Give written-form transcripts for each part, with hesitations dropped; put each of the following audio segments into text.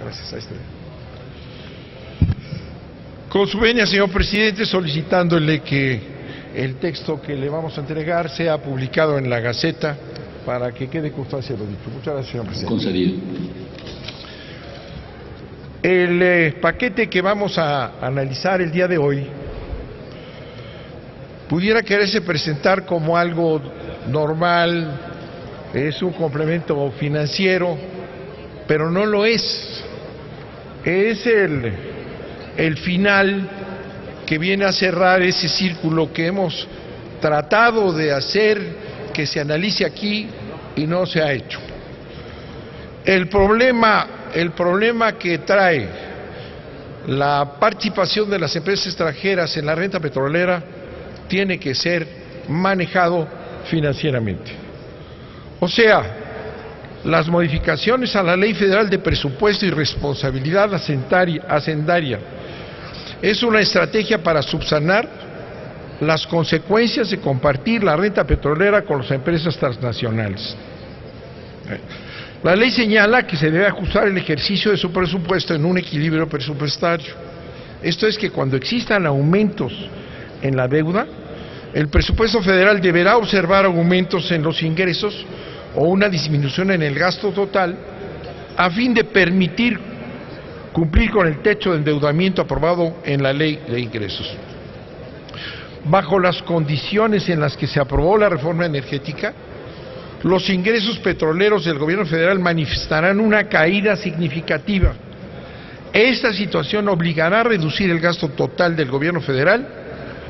Gracias, ahí está. Con su venia, señor presidente, solicitándole que el texto que le vamos a entregar sea publicado en la Gaceta para que quede constancia de lo dicho. Muchas gracias, señor presidente. Concedido. El paquete que vamos a analizar el día de hoy pudiera quererse presentar como algo normal, es un complemento financiero, pero no lo es. Es el final que viene a cerrar ese círculo que hemos tratado de hacer que se analice aquí y no se ha hecho. El problema que trae la participación de las empresas extranjeras en la renta petrolera tiene que ser manejado financieramente. O sea, las modificaciones a la Ley Federal de Presupuesto y Responsabilidad Hacendaria es una estrategia para subsanar las consecuencias de compartir la renta petrolera con las empresas transnacionales. La ley señala que se debe ajustar el ejercicio de su presupuesto en un equilibrio presupuestario. Esto es que cuando existan aumentos en la deuda, el presupuesto federal deberá observar aumentos en los ingresos o una disminución en el gasto total a fin de permitir cumplir con el techo de endeudamiento aprobado en la Ley de Ingresos. Bajo las condiciones en las que se aprobó la reforma energética, los ingresos petroleros del gobierno federal manifestarán una caída significativa. Esta situación obligará a reducir el gasto total del gobierno federal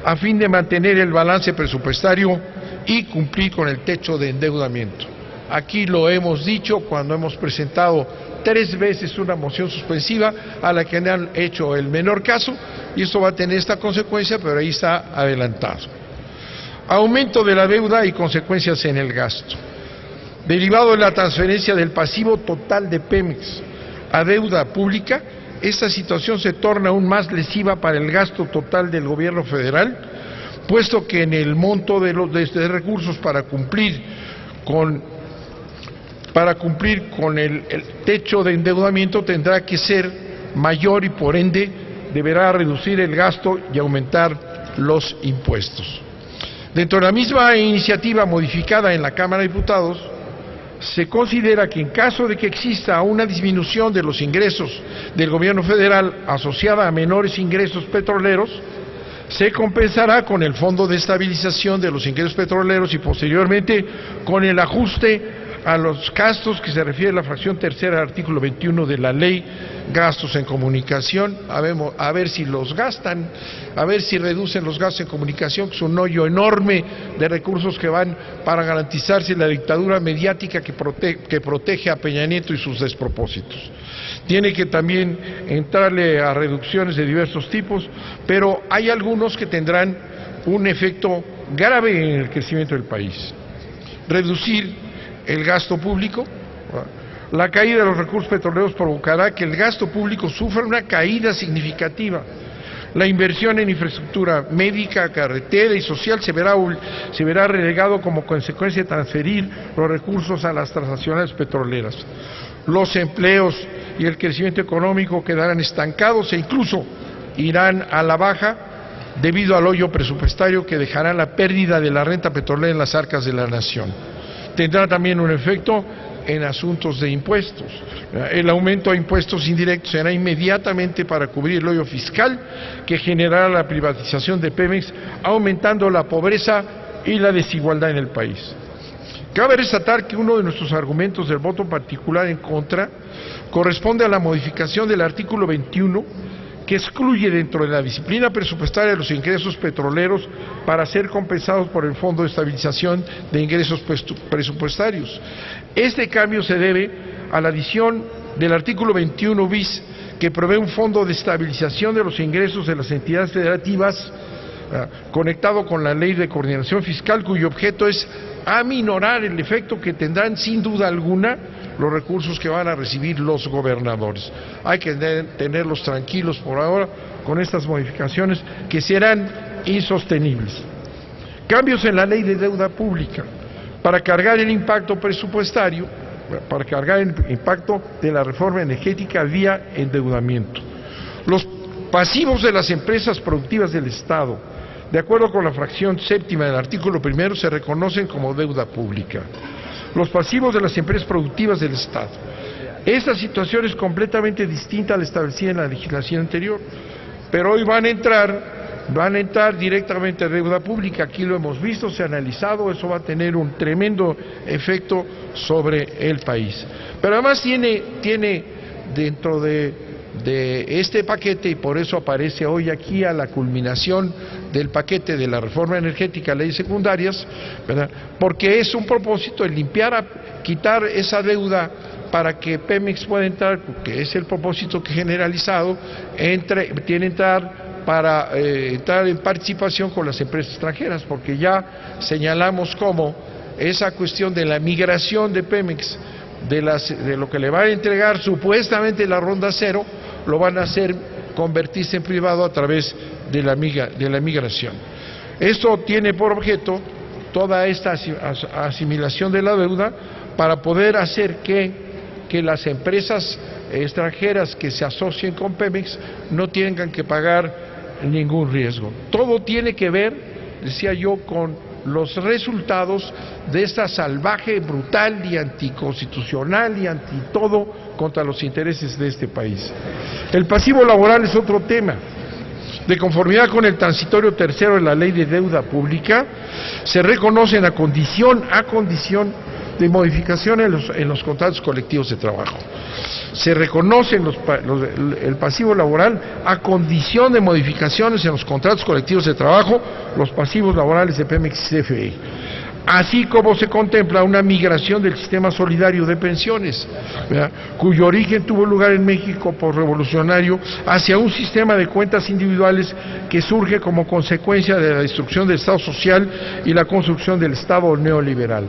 a fin de mantener el balance presupuestario y cumplir con el techo de endeudamiento. Aquí lo hemos dicho cuando hemos presentado 3 veces una moción suspensiva a la que han hecho el menor caso, y esto va a tener esta consecuencia, pero ahí está adelantado. Aumento de la deuda y consecuencias en el gasto. Derivado de la transferencia del pasivo total de Pemex a deuda pública, esta situación se torna aún más lesiva para el gasto total del gobierno federal, puesto que en el monto de los recursos para cumplir con el techo de endeudamiento tendrá que ser mayor y por ende deberá reducir el gasto y aumentar los impuestos. Dentro de la misma iniciativa modificada en la Cámara de Diputados, se considera que en caso de que exista una disminución de los ingresos del gobierno federal asociada a menores ingresos petroleros, se compensará con el Fondo de Estabilización de los Ingresos Petroleros y posteriormente con el ajuste a los gastos que se refiere a la fracción tercera del artículo 21 de la ley, gastos en comunicación, a ver si los gastan, a ver si reducen los gastos en comunicación, que es un hoyo enorme de recursos que van para garantizarse la dictadura mediática que protege a Peña Nieto y sus despropósitos. Tiene que también entrarle a reducciones de diversos tipos, pero hay algunos que tendrán un efecto grave en el crecimiento del país. Reducir el gasto público. La caída de los recursos petroleros provocará que el gasto público sufra una caída significativa. La inversión en infraestructura médica, carretera y social se verá relegado como consecuencia de transferir los recursos a las transnacionales petroleras. Los empleos y el crecimiento económico quedarán estancados e incluso irán a la baja debido al hoyo presupuestario que dejará la pérdida de la renta petrolera en las arcas de la nación. Tendrá también un efecto en asuntos de impuestos. El aumento de impuestos indirectos será inmediatamente para cubrir el hoyo fiscal que generará la privatización de Pemex, aumentando la pobreza y la desigualdad en el país. Cabe resaltar que uno de nuestros argumentos del voto particular en contra corresponde a la modificación del artículo 21, que excluye dentro de la disciplina presupuestaria los ingresos petroleros para ser compensados por el Fondo de Estabilización de Ingresos Presupuestarios. Este cambio se debe a la adición del artículo 21 bis, que prevé un fondo de estabilización de los ingresos de las entidades federativas conectado con la Ley de Coordinación Fiscal, cuyo objeto es aminorar el efecto que tendrán sin duda alguna los recursos que van a recibir los gobernadores. Hay que tenerlos tranquilos por ahora con estas modificaciones que serán insostenibles. Cambios en la ley de deuda pública. Para cargar el impacto presupuestario, para cargar el impacto de la reforma energética vía endeudamiento. Los pasivos de las empresas productivas del Estado, de acuerdo con la fracción séptima del artículo primero, se reconocen como deuda pública. Los pasivos de las empresas productivas del Estado. Esta situación es completamente distinta a la establecida en la legislación anterior, pero hoy van a entrar directamente a deuda pública. Aquí lo hemos visto, se ha analizado, eso va a tener un tremendo efecto sobre el país. Pero además tiene dentro de este paquete, y por eso aparece hoy aquí a la culminación del paquete de la reforma energética, leyes secundarias, ¿verdad? Porque es un propósito el quitar esa deuda para que Pemex pueda entrar, que es el propósito que generalizado, tiene para entrar en participación con las empresas extranjeras, porque ya señalamos cómo esa cuestión de la migración de Pemex, de lo que le van a entregar supuestamente la ronda cero, lo van a hacer convertirse en privado a través de la migración. Esto tiene por objeto toda esta asimilación de la deuda para poder hacer que las empresas extranjeras que se asocien con Pemex no tengan que pagar ningún riesgo. Todo tiene que ver, decía yo, con los resultados de esta salvaje, brutal y anticonstitucional y anti todo contra los intereses de este país. El pasivo laboral es otro tema. De conformidad con el transitorio tercero de la Ley de Deuda Pública, se reconocen a condición de modificación en los contratos colectivos de trabajo. Se reconoce el pasivo laboral a condición de modificaciones en los contratos colectivos de trabajo, los pasivos laborales de Pemex y CFE, así como se contempla una migración del sistema solidario de pensiones, ¿verdad?, cuyo origen tuvo lugar en México posrevolucionario, hacia un sistema de cuentas individuales que surge como consecuencia de la destrucción del Estado social y la construcción del Estado neoliberal.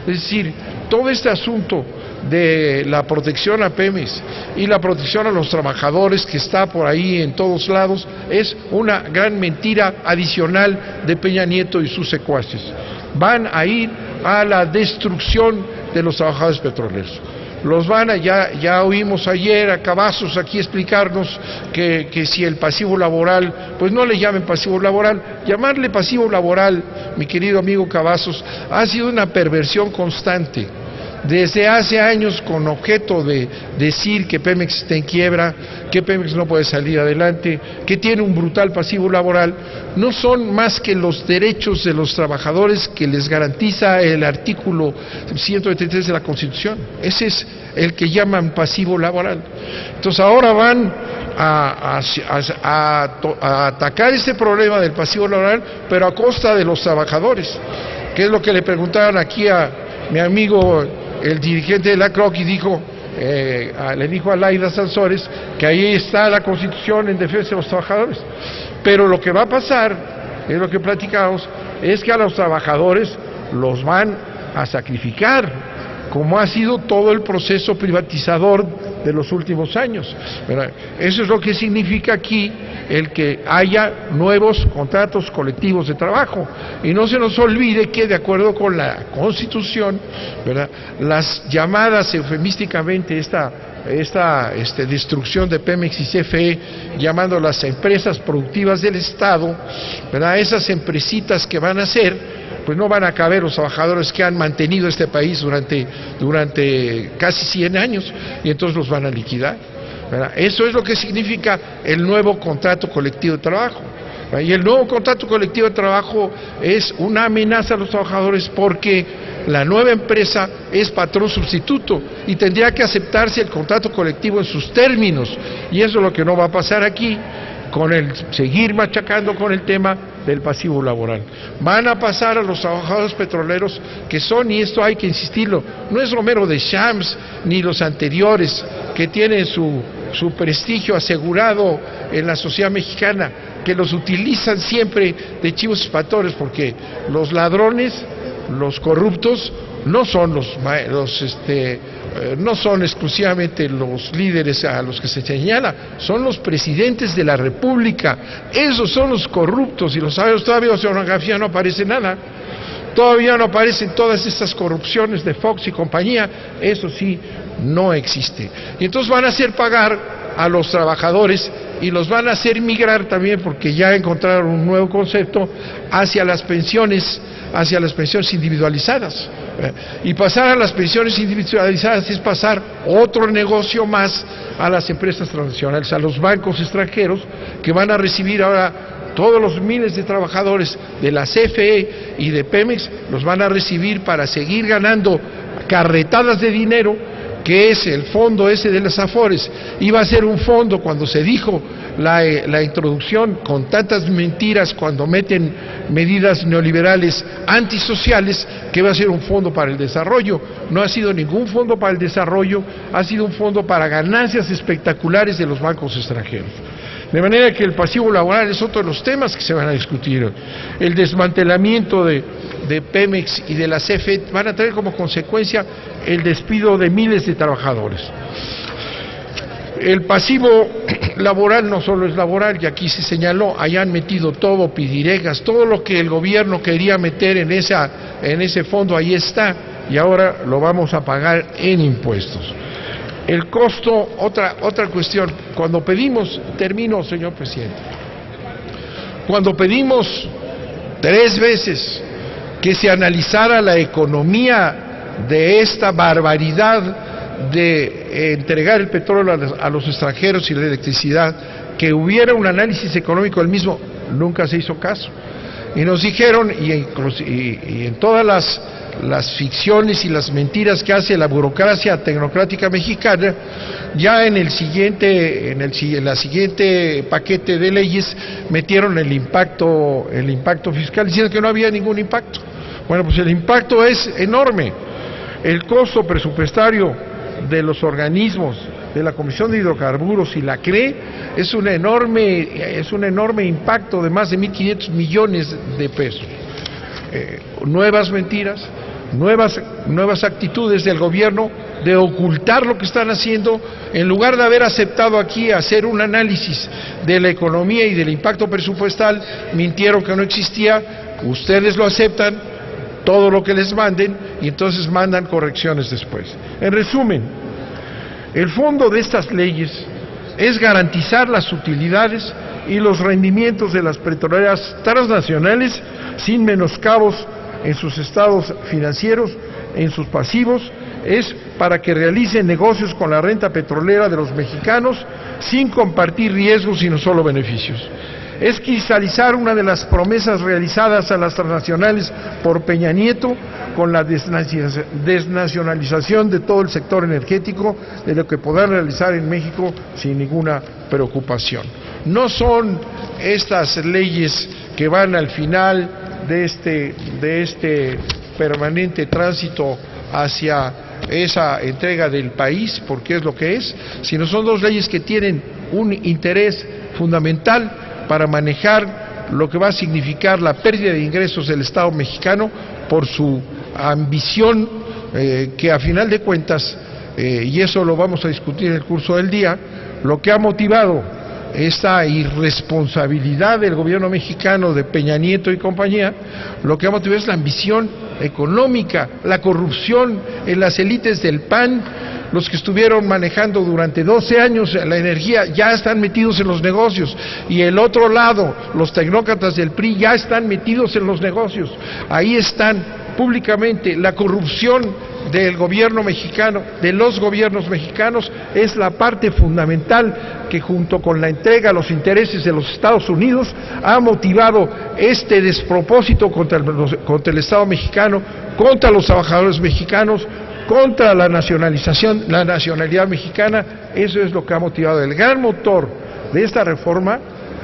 Es decir, todo este asunto de la protección a Pemex y la protección a los trabajadores que está por ahí en todos lados es una gran mentira adicional de Peña Nieto y sus secuaces. Van a ir a la destrucción de los trabajadores petroleros. Ya oímos ayer a Cavazos aquí explicarnos que si el pasivo laboral, pues no le llamen pasivo laboral. Llamarle pasivo laboral, mi querido amigo Cavazos, ha sido una perversión constante. Desde hace años, con objeto de decir que Pemex está en quiebra, que Pemex no puede salir adelante, que tiene un brutal pasivo laboral, no son más que los derechos de los trabajadores que les garantiza el artículo 123 de la Constitución. Ese es el que llaman pasivo laboral. Entonces ahora van a atacar ese problema del pasivo laboral, pero a costa de los trabajadores, que es lo que le preguntaban aquí a mi amigo el dirigente de la CROC, y le dijo a Laida Sansores que ahí está la Constitución en defensa de los trabajadores. Pero lo que va a pasar, es lo que platicamos, es que a los trabajadores los van a sacrificar, como ha sido todo el proceso privatizador de los últimos años, ¿verdad? Eso es lo que significa aquí el que haya nuevos contratos colectivos de trabajo. Y no se nos olvide que, de acuerdo con la Constitución, ¿verdad?, las llamadas eufemísticamente esta destrucción de Pemex y CFE, llamando las empresas productivas del Estado, ¿verdad?, esas empresitas que van a ser, pues no van a caber los trabajadores que han mantenido este país durante casi 100 años, y entonces los van a liquidar, ¿verdad? Eso es lo que significa el nuevo contrato colectivo de trabajo, ¿verdad? Y el nuevo contrato colectivo de trabajo es una amenaza a los trabajadores, porque la nueva empresa es patrón sustituto y tendría que aceptarse el contrato colectivo en sus términos, y eso es lo que no va a pasar aquí con el seguir machacando con el tema del pasivo laboral. Van a pasar a los trabajadores petroleros, que son, y esto hay que insistirlo, no es Romero de Champs ni los anteriores que tienen su prestigio asegurado en la sociedad mexicana, que los utilizan siempre de chivos expiatorios, porque los ladrones, los corruptos, no son no son exclusivamente los líderes a los que se señala, son los presidentes de la República. Esos son los corruptos, y los sabemos, todavía en la oceanografía no aparece nada. Todavía no aparecen todas estas corrupciones de Fox y compañía, eso sí, no existe. Y entonces van a hacer pagar a los trabajadores y los van a hacer migrar también, porque ya encontraron un nuevo concepto, hacia las pensiones individualizadas. Y pasar a las pensiones individualizadas es pasar otro negocio más a las empresas transnacionales, a los bancos extranjeros, que van a recibir ahora todos los miles de trabajadores de la CFE y de Pemex, los van a recibir para seguir ganando carretadas de dinero, que es el fondo ese de las Afores. Iba a ser un fondo, cuando se dijo la introducción, con tantas mentiras, cuando meten medidas neoliberales antisociales, que iba a ser un fondo para el desarrollo. No ha sido ningún fondo para el desarrollo, ha sido un fondo para ganancias espectaculares de los bancos extranjeros. De manera que el pasivo laboral es otro de los temas que se van a discutir. El desmantelamiento de Pemex y de la CFE van a traer como consecuencia el despido de miles de trabajadores. El pasivo laboral no solo es laboral, y aquí se señaló, allá han metido todo, pidiregas, todo lo que el gobierno quería meter en ese fondo, ahí está, y ahora lo vamos a pagar en impuestos. El costo, otra cuestión, cuando pedimos, termino, señor presidente, cuando pedimos 3 veces que se analizara la economía de esta barbaridad de entregar el petróleo a los extranjeros y la electricidad, que hubiera un análisis económico del mismo, nunca se hizo caso. Y nos dijeron, y en todas las ficciones y las mentiras que hace la burocracia tecnocrática mexicana, ya en la siguiente paquete de leyes metieron el impacto fiscal, diciendo que no había ningún impacto. Bueno, pues el impacto es enorme. El costo presupuestario de los organismos de la Comisión de Hidrocarburos y la CRE es un enorme impacto de más de 1.500 millones de pesos. Nuevas mentiras, nuevas actitudes del gobierno de ocultar lo que están haciendo, en lugar de haber aceptado aquí hacer un análisis de la economía y del impacto presupuestal, mintieron que no existía, ustedes lo aceptan, todo lo que les manden, y entonces mandan correcciones después. En resumen, el fondo de estas leyes es garantizar las utilidades y los rendimientos de las petroleras transnacionales sin menoscabos en sus estados financieros, en sus pasivos, es para que realicen negocios con la renta petrolera de los mexicanos sin compartir riesgos sino solo beneficios. Es cristalizar una de las promesas realizadas a las transnacionales por Peña Nieto con la desnacionalización de todo el sector energético, de lo que podrán realizar en México sin ninguna preocupación. No son estas leyes que van al final de este permanente tránsito hacia esa entrega del país, porque es lo que es, sino son 2 leyes que tienen un interés fundamental para manejar lo que va a significar la pérdida de ingresos del Estado mexicano por su ambición, que a final de cuentas, y eso lo vamos a discutir en el curso del día, lo que ha motivado esta irresponsabilidad del gobierno mexicano de Peña Nieto y compañía, lo que ha motivado es la ambición económica, la corrupción en las élites del PAN. Los que estuvieron manejando durante 12 años la energía ya están metidos en los negocios, y el otro lado, los tecnócratas del PRI ya están metidos en los negocios. Ahí están públicamente. La corrupción del gobierno mexicano, de los gobiernos mexicanos, es la parte fundamental que, junto con la entrega a los intereses de los Estados Unidos, ha motivado este despropósito contra el Estado mexicano, contra los trabajadores mexicanos, contra la nacionalidad mexicana. Eso es lo que ha motivado. El gran motor de esta reforma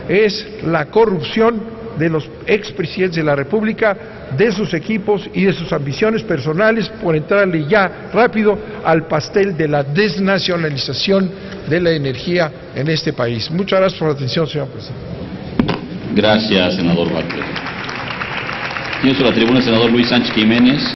es la corrupción de los expresidentes de la República, de sus equipos y de sus ambiciones personales, por entrarle ya rápido al pastel de la desnacionalización de la energía en este país. Muchas gracias por la atención, señor presidente. Gracias, senador Bartlett. Tiene sobre la tribuna el senador Luis Sánchez Jiménez.